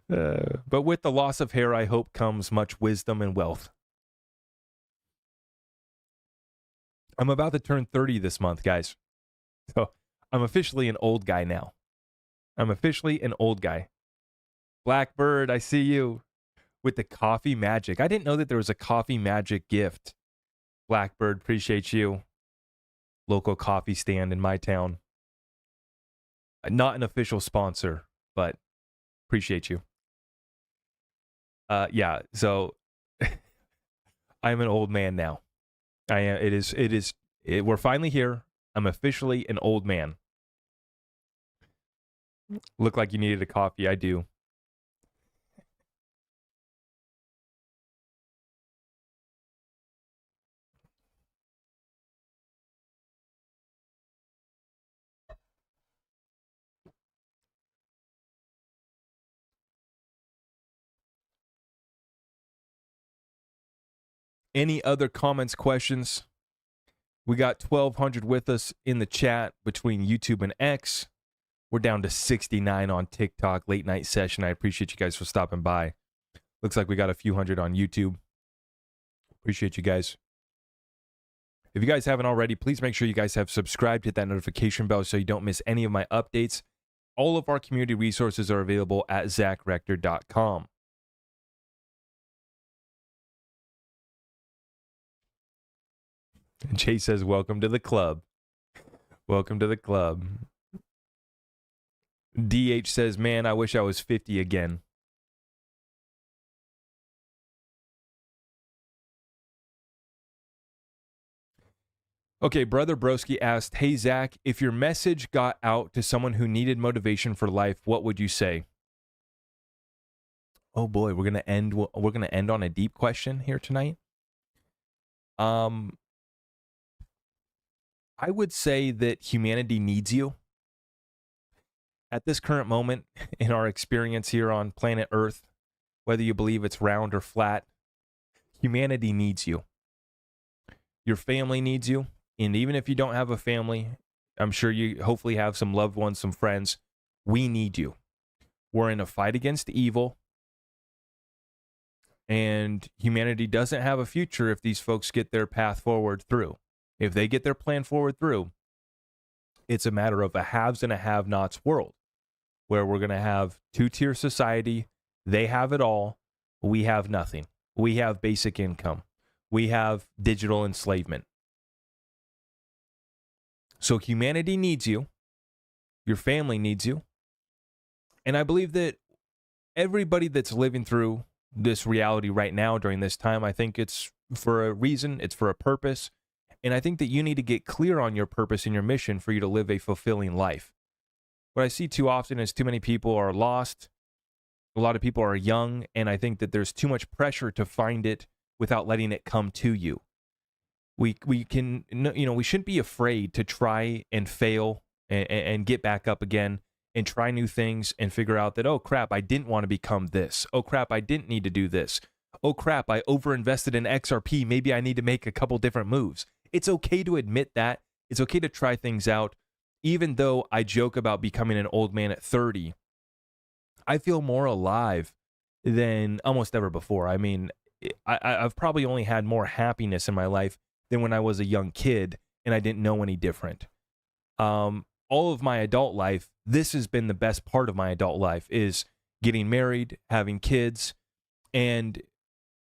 But with the loss of hair, I hope comes much wisdom and wealth. I'm about to turn 30 this month, guys. So I'm officially an old guy now. I'm officially an old guy. Blackbird, I see you with the coffee magic. I didn't know that there was a coffee magic gift. Blackbird, appreciate you. Local coffee stand in my town. Not an official sponsor, but appreciate you. Yeah, so I'm an old man now. I am. We're finally here. I'm officially an old man. Look like you needed a coffee. I do. Any other comments, questions? We got 1,200 with us in the chat between YouTube and X. We're down to 69 on TikTok, late night session. I appreciate you guys for stopping by. Looks like we got a few hundred on YouTube. Appreciate you guys. If you guys haven't already, please make sure you guys have subscribed, hit that notification bell so you don't miss any of my updates. All of our community resources are available at zachrector.com. And Jay says, welcome to the club. Welcome to the club. DH says, man, I wish I was 50 again. Okay, Brother Broski asked, hey, Zach, if your message got out to someone who needed motivation for life, what would you say? Oh boy, we're gonna end on a deep question here tonight. I would say that humanity needs you. At this current moment in our experience here on planet Earth, whether you believe it's round or flat, humanity needs you. Your family needs you. And even if you don't have a family, I'm sure you hopefully have some loved ones, some friends. We need you. We're in a fight against evil. And humanity doesn't have a future if these folks get their path forward through. If they get their plan forward through, it's a matter of a haves and a have-nots world, where we're going to have two-tier society. They have it all. We have nothing. We have basic income. We have digital enslavement. So humanity needs you. Your family needs you. And I believe that everybody that's living through this reality right now during this time, I think it's for a reason, it's for a purpose. And I think that you need to get clear on your purpose and your mission for you to live a fulfilling life. What I see too often is too many people are lost. A lot of people are young, and I think that there's too much pressure to find it without letting it come to you. We shouldn't be afraid to try and fail and get back up again and try new things and figure out that, oh crap, I didn't want to become this. Oh crap, I didn't need to do this. Oh crap, I overinvested in XRP. Maybe I need to make a couple different moves. It's okay to admit that. It's okay to try things out. Even though I joke about becoming an old man at 30, I feel more alive than almost ever before. I mean, I've probably only had more happiness in my life than when I was a young kid and I didn't know any different. All of my adult life, this has been the best part of my adult life, is getting married, having kids, and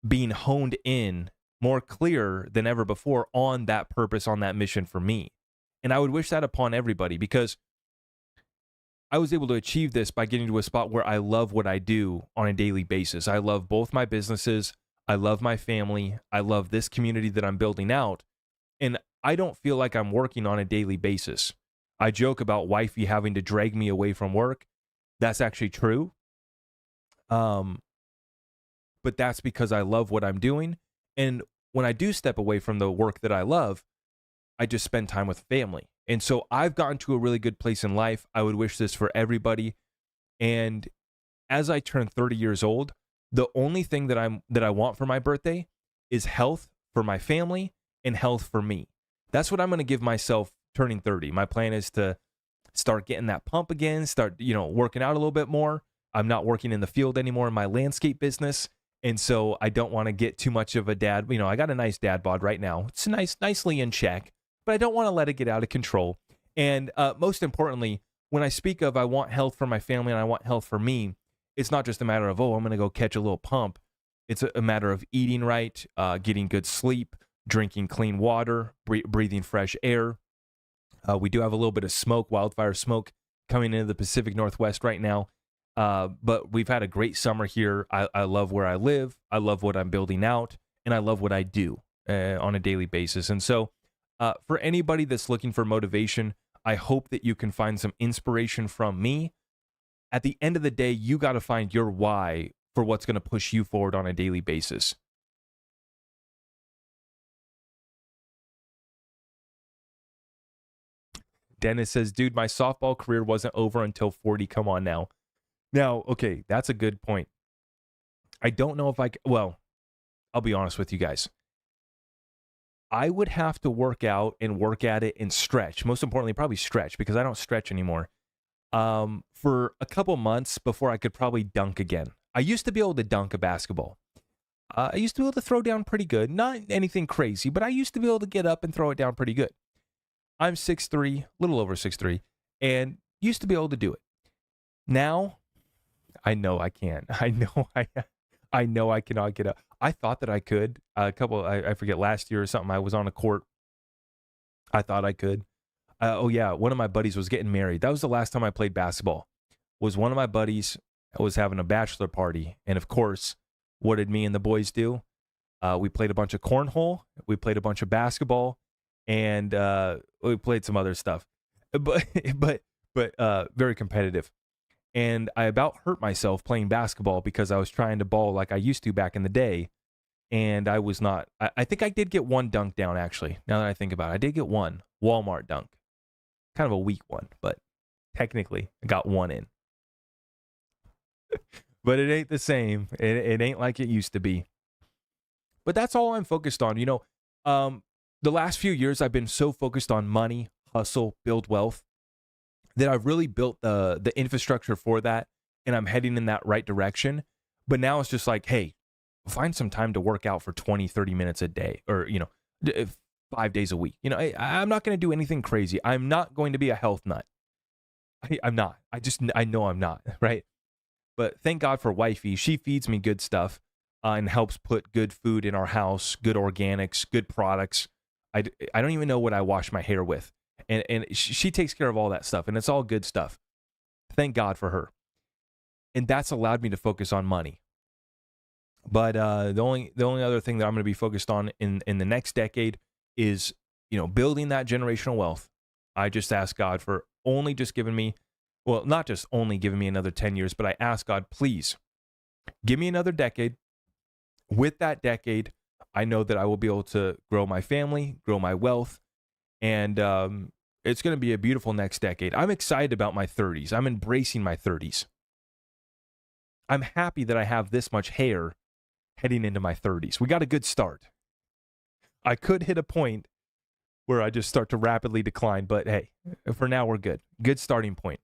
being honed in more clear than ever before on that purpose, on that mission for me. And I would wish that upon everybody, because I was able to achieve this by getting to a spot where I love what I do on a daily basis. I love both my businesses. I love my family. I love this community that I'm building out. And I don't feel like I'm working on a daily basis. I joke about wifey having to drag me away from work. That's actually true. But that's because I love what I'm doing. And when I do step away from the work that I love, I just spend time with family. And so I've gotten to a really good place in life. I would wish this for everybody. And as I turn 30 years old, the only thing that I want for my birthday is health for my family and health for me. That's what I'm going to give myself turning 30. My plan is to start getting that pump again, start, working out a little bit more. I'm not working in the field anymore in my landscape business. And so I don't want to get too much of a dad. I got a nice dad bod right now. It's nicely in check, but I don't want to let it get out of control. And most importantly, when I speak of I want health for my family and I want health for me, it's not just a matter of, I'm going to go catch a little pump. It's a matter of eating right, getting good sleep, drinking clean water, breathing fresh air. We do have a little bit of smoke, wildfire smoke, coming into the Pacific Northwest right now. But we've had a great summer here. I love where I live. I love what I'm building out, and I love what I do on a daily basis. And so for anybody that's looking for motivation, I hope that you can find some inspiration from me. At the end of the day, you got to find your why for what's going to push you forward on a daily basis. Dennis says, dude, my softball career wasn't over until 40. Come on now. Now, okay, that's a good point. I don't know if I'll be honest with you guys. I would have to work out and work at it and stretch. Most importantly, probably stretch, because I don't stretch anymore. For a couple months before I could probably dunk again. I used to be able to dunk a basketball. I used to be able to throw down pretty good. Not anything crazy, but I used to be able to get up and throw it down pretty good. I'm 6'3", a little over 6'3", and used to be able to do it. Now, I know I can't. I know I cannot get up. I thought that I could. I forget, last year or something, I was on a court. I thought I could. One of my buddies was getting married. That was the last time I played basketball. Was one of my buddies was having a bachelor party. And of course, what did me and the boys do? We played a bunch of cornhole. We played a bunch of basketball. And we played some other stuff. But very competitive. And I about hurt myself playing basketball because I was trying to ball like I used to back in the day. And I was not. I think I did get one dunk down, actually. Now that I think about it, I did get one Walmart dunk. Kind of a weak one, but technically I got one in. But it ain't the same. It ain't like it used to be. But that's all I'm focused on. The last few years I've been so focused on money, hustle, build wealth, that I've really built the infrastructure for that, and I'm heading in that right direction. But now it's just like, hey, find some time to work out for 20, 30 minutes a day, or, 5 days a week. I'm not going to do anything crazy. I'm not going to be a health nut. I'm not. I know I'm not, right? But thank God for wifey. She feeds me good stuff and helps put good food in our house, good organics, good products. I don't even know what I wash my hair with. And she takes care of all that stuff, and it's all good stuff. Thank God for her. And that's allowed me to focus on money. But the only other thing that I'm going to be focused on in the next decade is, building that generational wealth. I just ask God for only just giving me, well, not just only giving me another 10 years, but I ask God, please give me another decade. With that decade, I know that I will be able to grow my family, grow my wealth, and it's going to be a beautiful next decade. I'm excited about my 30s. I'm embracing my 30s. I'm happy that I have this much hair heading into my 30s. We got a good start. I could hit a point where I just start to rapidly decline, but hey, for now we're good. Good starting point.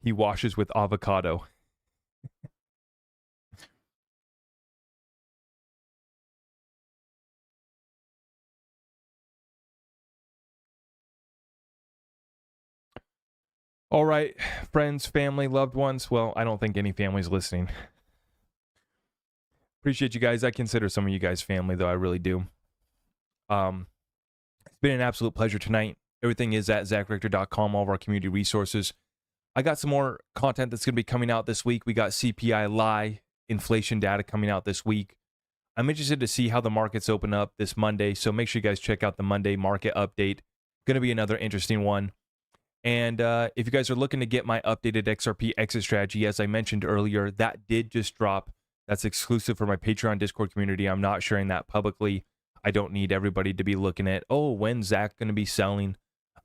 He washes with avocado. All right, friends, family, loved ones. Well, I don't think any family's listening. Appreciate you guys. I consider some of you guys family, though. I really do. It's been an absolute pleasure tonight. Everything is at zachrector.com, all of our community resources. I got some more content that's going to be coming out this week. We got CPI lie, inflation data coming out this week. I'm interested to see how the markets open up this Monday, so make sure you guys check out the Monday market update. Going to be another interesting one. And if you guys are looking to get my updated XRP exit strategy, as I mentioned earlier, that did just drop. That's exclusive for my Patreon Discord community. I'm not sharing that publicly. I don't need everybody to be looking at, when's Zach going to be selling?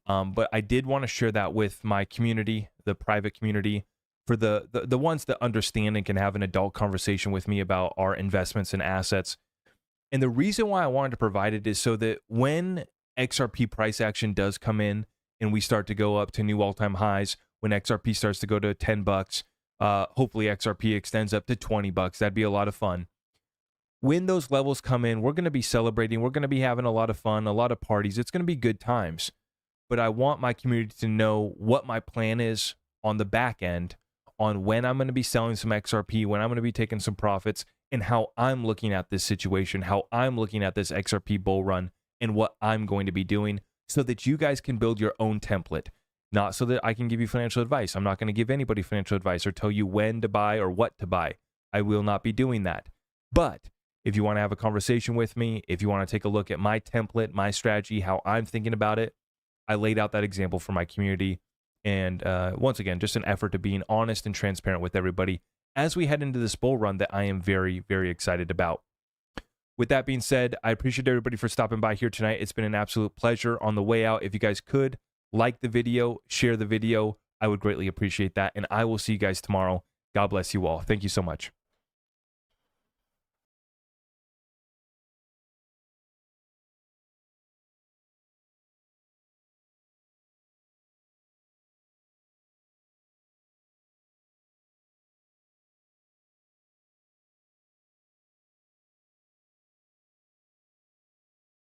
But I did want to share that with my community, the private community, for the ones that understand and can have an adult conversation with me about our investments and assets. And the reason why I wanted to provide it is so that when XRP price action does come in, and we start to go up to new all-time highs, when XRP starts to go to $10, hopefully XRP extends up to $20. That'd be a lot of fun. When those levels come in, we're going to be celebrating. We're going to be having a lot of fun, a lot of parties. It's going to be good times. But I want my community to know what my plan is on the back end, on when I'm going to be selling some XRP, when I'm going to be taking some profits, and how I'm looking at this situation, how I'm looking at this XRP bull run, and what I'm going to be doing, so that you guys can build your own template, not so that I can give you financial advice. I'm not going to give anybody financial advice or tell you when to buy or what to buy. I will not be doing that. But if you want to have a conversation with me, if you want to take a look at my template, my strategy, how I'm thinking about it, I laid out that example for my community. And once again, just an effort to being honest and transparent with everybody as we head into this bull run that I am very, very excited about. With that being said, I appreciate everybody for stopping by here tonight. It's been an absolute pleasure. On the way out, if you guys could like the video, share the video, I would greatly appreciate that. And I will see you guys tomorrow. God bless you all. Thank you so much.